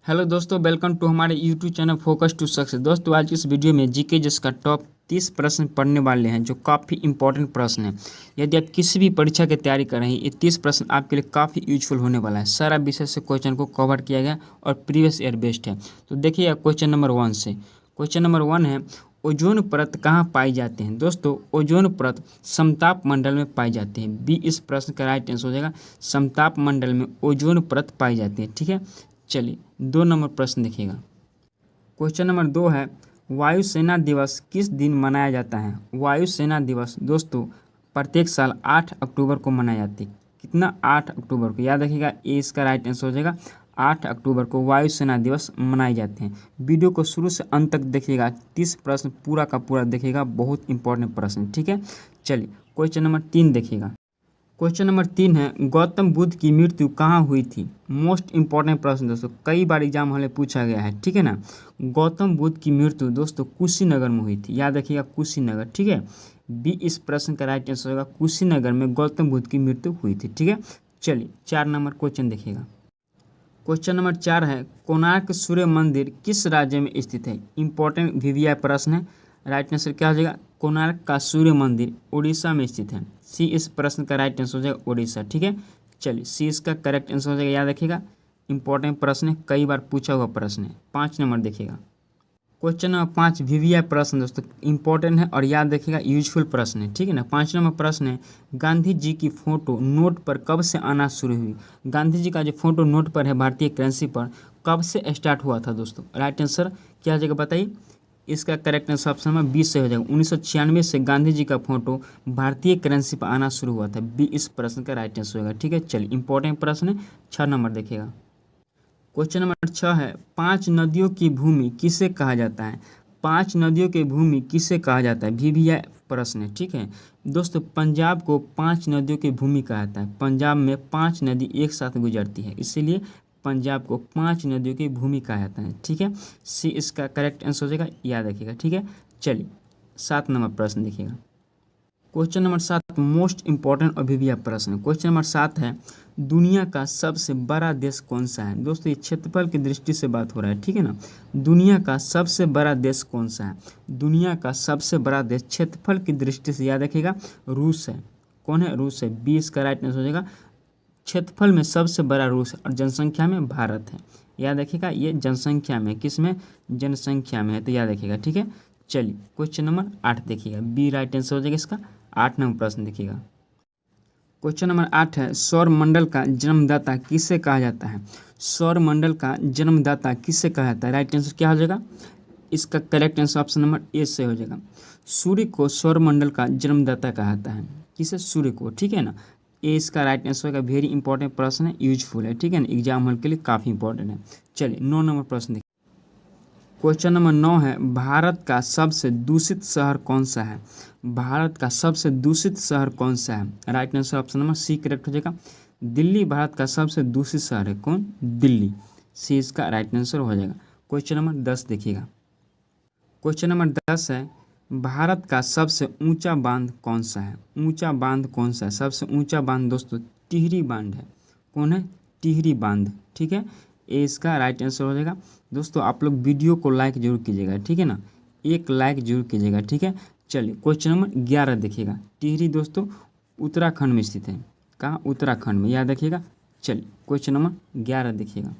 Hello दोस्तों, welcome to हमारे YouTube channel focus to success. दोस्तों, आज की इस वीडियो में जीके जिस का टॉप 30 प्रश्न पढ़ने वाले हैं जो काफ़ी इंपॉर्टेंट प्रश्न हैं। यदि आप किसी भी परीक्षा की तैयारी कर रहे हैं, ये 30 प्रश्न आपके लिए काफ़ी यूजफुल होने वाला है। सारा विषय से क्वेश्चन को कवर किया गया और प्रीवियस ईयर बेस्ड है। तो देखिए क्वेश्चन नंबर 1 से। क्वेश्चन नंबर 1 है, ओजोन परत कहाँ पाई जाते हैं। दोस्तों, ओजोन परत समताप मंडल में पाई जाती है। बी इस प्रश्न का राइट आंसर हो जाएगा। समताप मंडल में ओजोन परत पाई जाती है। ठीक है, चलिए 2 नंबर प्रश्न देखिएगा। क्वेश्चन नंबर 2 है, वायुसेना दिवस किस दिन मनाया जाता है। वायुसेना दिवस दोस्तों प्रत्येक साल 8 अक्टूबर को मनाया जाती है। कितना? 8 अक्टूबर को। याद रखिएगा, ए इसका राइट आंसर हो जाएगा। 8 अक्टूबर को वायुसेना दिवस मनाए जाते हैं। वीडियो को शुरू से अंत तक देखिएगा। 30 प्रश्न पूरा का पूरा देखिएगा, बहुत इंपॉर्टेंट प्रश्न। ठीक है, चलिए क्वेश्चन नंबर 3 देखिएगा। क्वेश्चन नंबर 3 है, गौतम बुद्ध की मृत्यु कहाँ हुई थी। मोस्ट इंपॉर्टेंट प्रश्न दोस्तों, कई बार एग्जाम हॉल में पूछा गया है। ठीक है ना। गौतम बुद्ध की मृत्यु दोस्तों कुशीनगर में हुई थी। याद रखिएगा, कुशीनगर। ठीक है, बी इस प्रश्न का राइट आंसर होगा। कुशीनगर में गौतम बुद्ध की मृत्यु हुई थी। ठीक है, चलिए 4 नंबर क्वेश्चन देखिएगा। क्वेश्चन नंबर 4 है, कोणार्क सूर्य मंदिर किस राज्य में स्थित है। इंपॉर्टेंट वीवीआई प्रश्न है। राइट आंसर क्या हो जाएगा? कोणार्क का सूर्य मंदिर उड़ीसा में स्थित है। सी इस प्रश्न का राइट आंसर हो जाएगा, उड़ीसा। ठीक है, चलिए सी इसका करेक्ट आंसर हो जाएगा। याद रखिएगा, इंपॉर्टेंट प्रश्न है, कई बार पूछा हुआ प्रश्न है। 5 नंबर देखिएगा। क्वेश्चन नंबर 5 वीवीआई प्रश्न दोस्तों इंपॉर्टेंट है और याद रखिएगा यूजफुल प्रश्न है। ठीक है ना। 5 नंबर प्रश्न है, गांधी जी की फोटो नोट पर कब से आना शुरू हुई। गांधी जी का जो फोटो नोट पर है भारतीय करेंसी पर, कब से स्टार्ट हुआ था दोस्तों। राइट आंसर क्या हो जाएगा बताइए। इसका करेक्ट आंसर ऑप्शन नंबर 20 से हो जाएगा। 1996 से गांधी जी का फोटो भारतीय करेंसी पर आना शुरू हुआ था। बी इस प्रश्न का राइट आंसर होगा। ठीक है, चलिए इंपॉर्टेंट प्रश्न है। 6 नंबर देखिएगा। क्वेश्चन नंबर 6 है, 5 नदियों की भूमि किसे कहा जाता है। 5 नदियों की भूमि किसे कहा जाता है, वीवीआई प्रश्न है। ठीक है दोस्तों, पंजाब को 5 नदियों की भूमि कहा जाता है। पंजाब में 5 नदी एक साथ गुजरती है, इसीलिए पंजाब को 5 नदियों की भूमि कहा जाता है। ठीक है, सी इसका करेक्ट आंसर हो जाएगा। याद रखिएगा। ठीक है, चलिए 7 नंबर प्रश्न देखिएगा। क्वेश्चन नंबर 7 मोस्ट इंपॉर्टेंट और वीवीआई प्रश्न। क्वेश्चन नंबर 7 है, दुनिया का सबसे बड़ा देश कौन सा है। दोस्तों, ये क्षेत्रफल की दृष्टि से बात हो रहा है। ठीक है ना। दुनिया का सबसे बड़ा देश कौन सा है। दुनिया का सबसे बड़ा देश क्षेत्रफल की दृष्टि से याद रखिएगा, रूस है। कौन है? रूस है। 20 का राइट आंसर हो जाएगा। क्षेत्रफल में सबसे बड़ा रूस है और जनसंख्या में भारत है। याद रखिएगा, ये जनसंख्या में, किस में? जनसंख्या में है, तो याद रखिएगा। ठीक है, चलिए क्वेश्चन नंबर 8 देखिएगा। बी राइट आंसर हो जाएगा इसका। 8 नंबर प्रश्न देखिएगा। क्वेश्चन नंबर 8 है, सौर मंडल का जन्मदाता किसे कहा जाता है। सौर मंडल का जन्मदाता किसे कहा जाता है। राइट आंसर क्या हो जाएगा? इसका correct answer option number A से हो जाएगा। सूर्य को सौर मंडल का जन्मदाता कहा जाता है। किसे? सूर्य को। ठीक है ना। ए इसका राइट आंसर होगा। वेरी इंपॉर्टेंट प्रश्न है, यूजफुल है। ठीक है ना, एग्जाम हॉल के लिए काफ़ी इंपॉर्टेंट है। चलिए 9 नंबर प्रश्न देखिए। क्वेश्चन नंबर 9 है, भारत का सबसे दूषित शहर कौन सा है। भारत का सबसे दूषित शहर कौन सा है। Right answer option number C correct हो जाएगा। दिल्ली भारत का सबसे दूषित शहर है। कौन? दिल्ली। सी इसका राइट आंसर हो जाएगा। क्वेश्चन नंबर 10 देखिएगा। क्वेश्चन नंबर 10 है, भारत का सबसे ऊंचा बांध कौन सा है। ऊंचा बांध कौन सा है? सबसे ऊंचा बांध दोस्तों टिहरी बांध है। कौन है? टिहरी बांध। ठीक है, ए इसका राइट आंसर हो जाएगा। दोस्तों, आप लोग वीडियो को लाइक जरूर कीजिएगा। ठीक है ना, एक लाइक जरूर कीजिएगा। ठीक है, चलिए क्वेश्चन नंबर 11 देखिएगा। टिहरी दोस्तों उत्तराखंड में स्थित है। कहाँ? उत्तराखंड में। याद रखिएगा। चलिए क्वेश्चन नंबर 11 देखिएगा।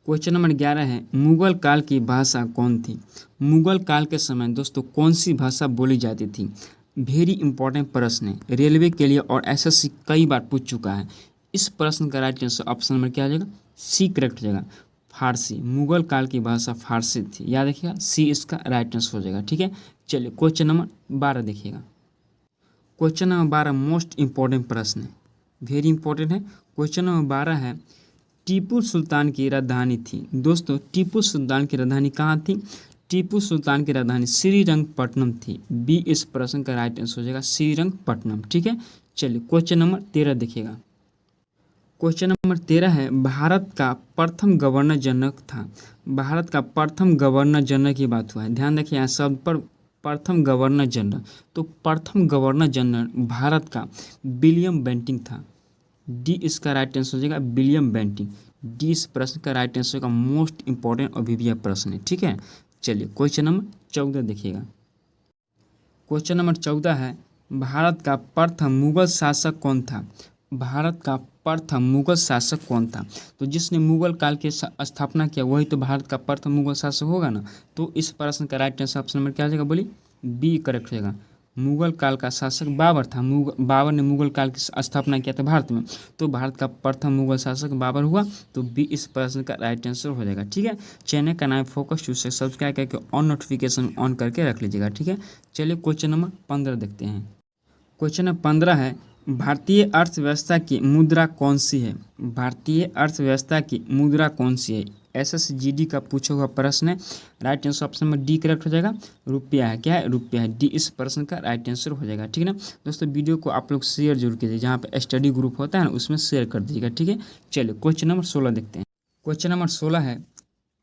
क्वेश्चन नंबर 11 है, मुगल काल की भाषा कौन थी। मुगल काल के समय दोस्तों कौन सी भाषा बोली जाती थी। वेरी इंपॉर्टेंट प्रश्न है, रेलवे के लिए और एसएससी कई बार पूछ चुका है। इस प्रश्न का राइट आंसर ऑप्शन नंबर क्या हो जाएगा? सी करेक्ट हो जाएगा। फारसी। मुगल काल की भाषा फारसी थी। याद रखिएगा, सी इसका राइट आंसर हो जाएगा। ठीक है, चलिए क्वेश्चन नंबर 12 देखिएगा। क्वेश्चन नंबर 12 मोस्ट इंपॉर्टेंट प्रश्न है, वेरी इंपॉर्टेंट है। क्वेश्चन नंबर 12 है, टीपू सुल्तान की राजधानी थी। दोस्तों, टीपू सुल्तान की राजधानी कहाँ थी। टीपू सुल्तान की राजधानी श्रीरंगपट्टनम थी। बी इस प्रश्न का राइट आंसर हो जाएगा, श्रीरंगपट्टनम। ठीक है, चलिए क्वेश्चन नंबर 13 देखिएगा। क्वेश्चन नंबर 13 है, भारत का प्रथम गवर्नर जनरल था। भारत का प्रथम गवर्नर जनरल की बात हुआ है। ध्यान रखिए यहाँ शब्द पर, प्रथम गवर्नर जनरल। तो प्रथम गवर्नर जनरल भारत का विलियम बेंटिंक था। डी इसका राइट आंसर हो जाएगा, विलियम बेंटिंक। डी इस प्रश्न का राइट आंसर का मोस्ट इंपॉर्टेंट और भी प्रश्न है। ठीक है, चलिए क्वेश्चन नंबर 14 देखिएगा। क्वेश्चन नंबर 14 है, भारत का प्रथम मुगल शासक कौन था? भारत का प्रथम मुगल शासक कौन था? तो जिसने मुगल काल की स्थापना किया वही तो भारत का प्रथम मुगल शासक होगा ना। तो इस प्रश्न का राइट आंसर ऑप्शन नंबर क्या आ जाएगा? बोलिए, बी करेक्ट हो जाएगा। मुगल काल का शासक बाबर था। बाबर ने मुगल काल की स्थापना किया था भारत में, तो भारत का प्रथम मुगल शासक बाबर हुआ। तो बी इस प्रश्न का राइट आंसर हो जाएगा। ठीक है, चैनल का नाम फोकस टू सब्सक्राइब करके ऑन नोटिफिकेशन ऑन करके रख लीजिएगा। ठीक है, चलिए क्वेश्चन नंबर 15 देखते हैं। क्वेश्चन नंबर 15 है, भारतीय अर्थव्यवस्था की मुद्रा कौन सी है? भारतीय अर्थव्यवस्था की मुद्रा कौन सी है? SSGD का पूछा हुआ प्रश्न है। Right answer option number D correct हो जाएगा। रुपया है। क्या है? रुपया है। डी इस प्रश्न का राइट आंसर हो जाएगा। ठीक है ना दोस्तों, वीडियो को आप लोग शेयर जरूर कीजिए, जहाँ पे स्टडी ग्रुप होता है ना उसमें शेयर कर दीजिएगा। ठीक है, चलिए क्वेश्चन नंबर 16 देखते हैं। क्वेश्चन नंबर 16 है,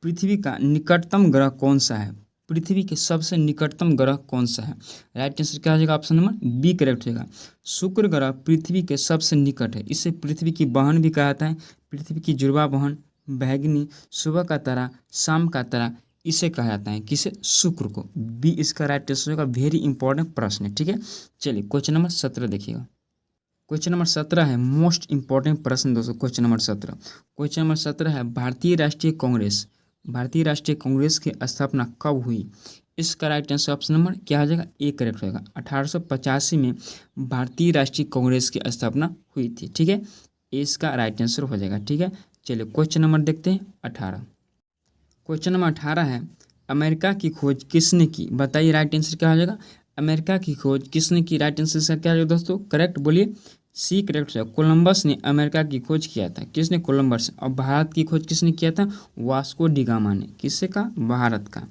पृथ्वी का निकटतम ग्रह कौन सा है? पृथ्वी के सबसे निकटतम ग्रह कौन सा है? राइट आंसर क्या हो जाएगा? ऑप्शन नंबर बी करेक्ट होगा। शुक्र ग्रह पृथ्वी के सबसे निकट है। इसे पृथ्वी की बहन भी कहा जाता है। पृथ्वी की जुड़वा बहन, बैगनी, सुबह का तारा, शाम का तारा, इसे कहा जाता है किसे? शुक्र को। बी इसका राइट आंसर होगा। वेरी इंपॉर्टेंट प्रश्न है। ठीक है, चलिए क्वेश्चन नंबर 17 देखिएगा। क्वेश्चन नंबर 17 है मोस्ट इंपॉर्टेंट प्रश्न दोस्तों। क्वेश्चन नंबर 17, क्वेश्चन नंबर 17 है, भारतीय राष्ट्रीय कांग्रेस की स्थापना कब हुई? इसका राइट आंसर ऑप्शन नंबर क्या हो जाएगा? ए करेक्ट होगा। 1885 में भारतीय राष्ट्रीय कांग्रेस की स्थापना हुई थी। ठीक है, इसका राइट आंसर हो जाएगा। ठीक है, चलिए क्वेश्चन नंबर देखते हैं 18। क्वेश्चन नंबर 18 है, अमेरिका की खोज किसने की? बताइए राइट आंसर क्या हो जाएगा? अमेरिका की खोज किसने की? राइट आंसर से क्या हो जाएगा दोस्तों? करेक्ट बोलिए, सी करेक्ट है। कोलंबस ने अमेरिका की खोज किया था। किसने? कोलंबस। और भारत की खोज किसने किया था? वास्को डी गामा ने। किससे का? भारत का।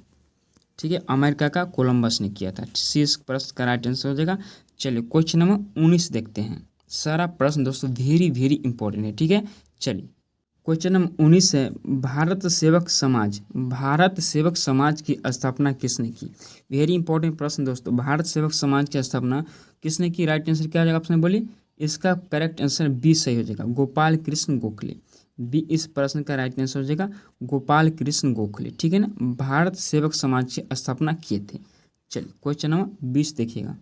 ठीक है, अमेरिका का कोलंबस ने किया था। सी इस प्रश्न का राइट आंसर हो जाएगा। चलिए क्वेश्चन नंबर 19 देखते हैं। सारा प्रश्न दोस्तों वेरी इंपॉर्टेंट है। ठीक है, चलिए क्वेश्चन नंबर 19 है, भारत सेवक समाज की स्थापना किसने की? वेरी इंपॉर्टेंट प्रश्न दोस्तों। भारत सेवक समाज की स्थापना किसने की? राइट आंसर क्या हो जाएगा? आपने बोलिए, इसका करेक्ट आंसर बी सही हो जाएगा। गोपाल कृष्ण गोखले। बी इस प्रश्न का राइट आंसर हो जाएगा। गोपाल कृष्ण गोखले। ठीक है ना, भारत सेवक समाज की स्थापना किए थे। चलिए क्वेश्चन नंबर 20 देखिएगा।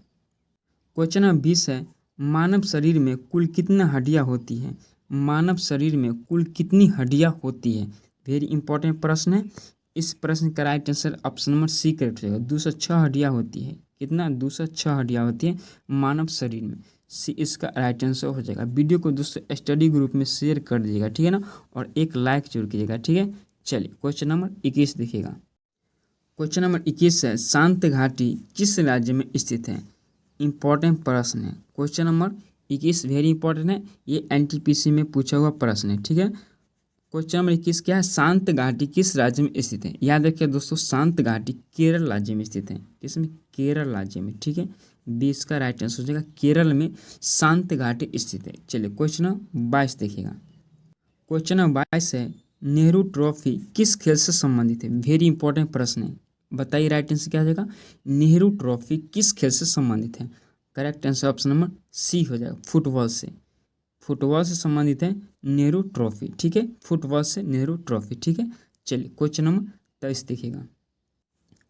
क्वेश्चन नंबर 20 है, मानव शरीर में कुल कितना हड्डियां होती हैं? मानव शरीर में कुल कितनी हड्डियां होती है? वेरी इंपॉर्टेंट प्रश्न है। इस प्रश्न का right answer option number C correct होगा। 206 हड्डियां होती है। कितना? 206 हड्डियां होती है मानव शरीर में। सी इसका राइट आंसर हो जाएगा। वीडियो को दोस्तों स्टडी ग्रुप में शेयर कर दीजिएगा। ठीक है ना, और एक लाइक जरूर कीजिएगा। ठीक है, चलिए क्वेश्चन नंबर 21 देखिएगा। क्वेश्चन नंबर 21 है, शांत घाटी किस राज्य में स्थित है? इंपॉर्टेंट प्रश्न है। क्वेश्चन नंबर 21 वेरी इंपॉर्टेंट है। ये NTPC में पूछा हुआ प्रश्न है। ठीक है, क्वेश्चन नंबर 21 क्या है? शांत घाटी किस राज्य में स्थित है? याद रखिए दोस्तों, शांत घाटी केरल राज्य में स्थित है। किसमें? केरल राज्य में। ठीक है, बी इसका राइट आंसर हो जाएगा। केरल में शांत घाटी स्थित है। चलिए क्वेश्चन नंबर 22 देखिएगा। क्वेश्चन नंबर 22 है, नेहरू ट्रॉफी किस खेल से संबंधित है? वेरी इंपॉर्टेंट प्रश्न है। बताइए राइट आंसर क्या हो जाएगा? नेहरू ट्रॉफी किस खेल से संबंधित है? Correct answer option number C हो जाएगा। फुटबॉल से। फुटबॉल से संबंधित है नेहरू ट्रॉफी। ठीक है, फुटबॉल से नेहरू ट्रॉफी। ठीक है, चलिए क्वेश्चन नंबर 23 देखिएगा।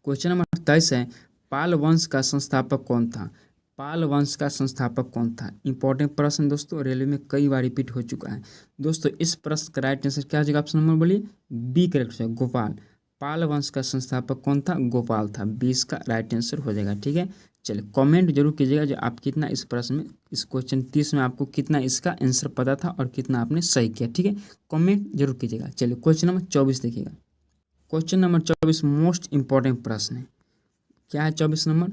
क्वेश्चन नंबर 23 है, पाल वंश का संस्थापक कौन था? पाल वंश का संस्थापक कौन था? इंपॉर्टेंट प्रश्न दोस्तों, रेलवे में कई बार रिपीट हो चुका है। दोस्तों इस प्रश्न का राइट आंसर क्या हो जाएगा? ऑप्शन नंबर बोलिए, बी करेक्ट है। गोपाल। पाल वंश का संस्थापक कौन था? गोपाल था। 20 का राइट आंसर हो जाएगा। ठीक है, चलिए कमेंट जरूर कीजिएगा जो आप कितना इस प्रश्न में, इस क्वेश्चन 30 में आपको कितना इसका आंसर पता था और कितना आपने सही किया। ठीक है, कमेंट जरूर कीजिएगा। चलिए क्वेश्चन नंबर 24 देखिएगा। क्वेश्चन नंबर 24 मोस्ट इंपॉर्टेंट प्रश्न है। क्या है 24 नंबर?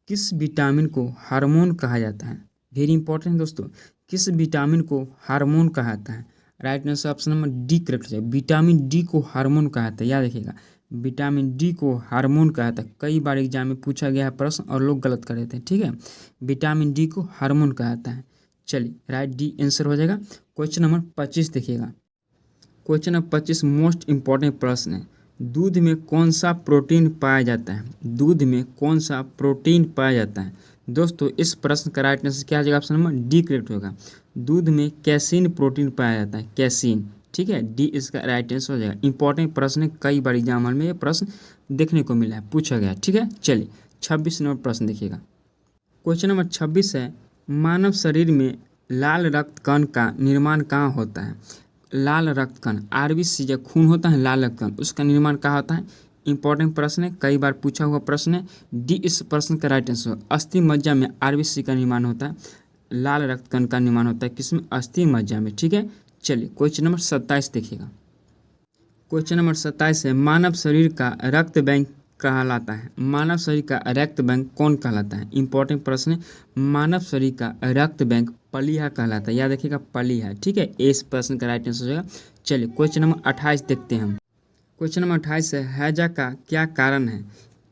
किस विटामिन को हार्मोन कहा जाता है? वेरी इंपॉर्टेंट दोस्तों, किस विटामिन को हार्मोन कहा जाता है? Right answer option number D correct है। विटामिन डी को हार्मोन कहा जाता है। याद रखिएगा, विटामिन डी को हार्मोन कहा जाता है। कई बार एग्जाम में पूछा गया है प्रश्न और लोग गलत कर देते हैं। ठीक है, विटामिन डी को हार्मोन कहा जाता है। चलिए राइट डी आंसर हो जाएगा। क्वेश्चन नंबर 25 देखिएगा। क्वेश्चन नंबर 25 मोस्ट इंपॉर्टेंट प्रश्न है। दूध में कौन सा प्रोटीन पाया जाता है? दूध में कौन सा प्रोटीन पाया जाता है? दोस्तों इस प्रश्न का राइट आंसर क्या आ जाएगा? ऑप्शन नंबर डी करेक्ट होगा। दूध में कैसीन प्रोटीन पाया जाता है। कैसीन। ठीक है, डी इसका राइट आंसर हो जाएगा। इंपॉर्टेंट प्रश्न है, कई बार एग्जाम हॉल में ये प्रश्न देखने को मिला है, पूछा गया। ठीक है, चलिए 26 नंबर प्रश्न देखिएगा। क्वेश्चन नंबर 26 है, मानव शरीर में लाल रक्त कण का निर्माण कहाँ होता है? लाल रक्त कण, आरबीसी जो खून होता है लाल रक्त कण, उसका निर्माण कहाँ होता है? इंपॉर्टेंट प्रश्न है, कई बार पूछा हुआ प्रश्न है। डी इस प्रश्न का राइट आंसर। अस्थि मज्जा में आरबीसी का निर्माण होता है, लाल रक्त कण का निर्माण होता है किसमें? अस्थि मज्जा में। ठीक है, चलिए क्वेश्चन नंबर 27 देखिएगा। क्वेश्चन नंबर 27 है, मानव शरीर का रक्त बैंक कहलाता है? मानव शरीर का रक्त बैंक कौन कहलाता है? इंपॉर्टेंट प्रश्न है, मानव शरीर का रक्त बैंक प्लीहा कहलाता है, याद रखिएगा प्लीहा। ठीक है, इस प्रश्न का राइट आंसर हो जाएगा। चलिए क्वेश्चन नंबर 28 देखते हैं हम। क्वेश्चन नंबर 28 है, हैजा का क्या कारण है?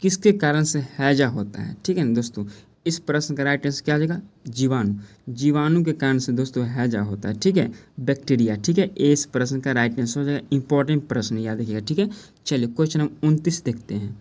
किसके कारण से हैजा होता है? ठीक है ना दोस्तों, इस प्रश्न का राइट आंसर क्या आ जाएगा? जीवाणु। जीवाणु के कारण से दोस्तों हैजा होता है। ठीक है, बैक्टीरिया। ठीक है, इस प्रश्न का राइट आंसर हो जाएगा। इंपॉर्टेंट प्रश्न याद रखिएगा। ठीक है, चलिए क्वेश्चन नंबर 29 देखते हैं।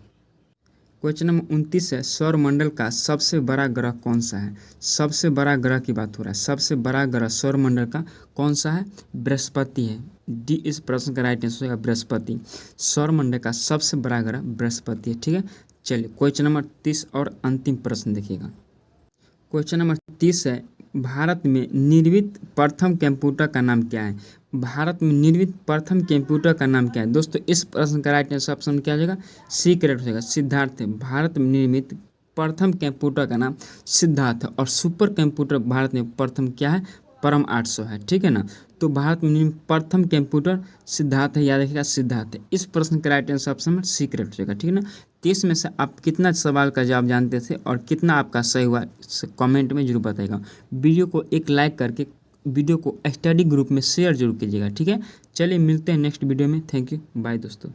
क्वेश्चन नंबर 29 है, सौरमंडल का सबसे बड़ा ग्रह कौन सा है? सबसे बड़ा ग्रह की बात हो रहा है, सबसे बड़ा ग्रह सौरमंडल का कौन सा है? बृहस्पति है। डी इस प्रश्न का राइट आंसर होगा बृहस्पति। सौरमंडल का सबसे बड़ा ग्रह बृहस्पति है। ठीक है, चलिए क्वेश्चन नंबर 30 और अंतिम प्रश्न देखिएगा। क्वेश्चन नंबर 30 है, भारत में निर्मित प्रथम कंप्यूटर का नाम क्या है? भारत में निर्मित प्रथम कंप्यूटर का नाम क्या है? दोस्तों इस प्रश्न का राइट आंसर ऑप्शन क्या हो जाएगा? सी करेक्ट हो जाएगा, सिद्धार्थ है। भारत में निर्मित प्रथम कंप्यूटर का नाम सिद्धार्थ है। और सुपर कंप्यूटर भारत में प्रथम क्या है? परम 800 है। ठीक है ना, तो भारत में निर्मित प्रथम कंप्यूटर सिद्धार्थ है, याद रखिएगा सिद्धार्थ है। इस प्रश्न का राइट आंसर ऑप्शन में सी करेक्ट हो जाएगा। ठीक है ना, 30 में से आप कितना सवाल का जवाब जानते थे और कितना आपका सही हुआ कमेंट में जरूर बताइएगा। वीडियो को एक लाइक करके वीडियो को स्टडी ग्रुप में शेयर जरूर कीजिएगा। ठीक है, चलिए मिलते हैं नेक्स्ट वीडियो में। थैंक यू, बाय दोस्तों।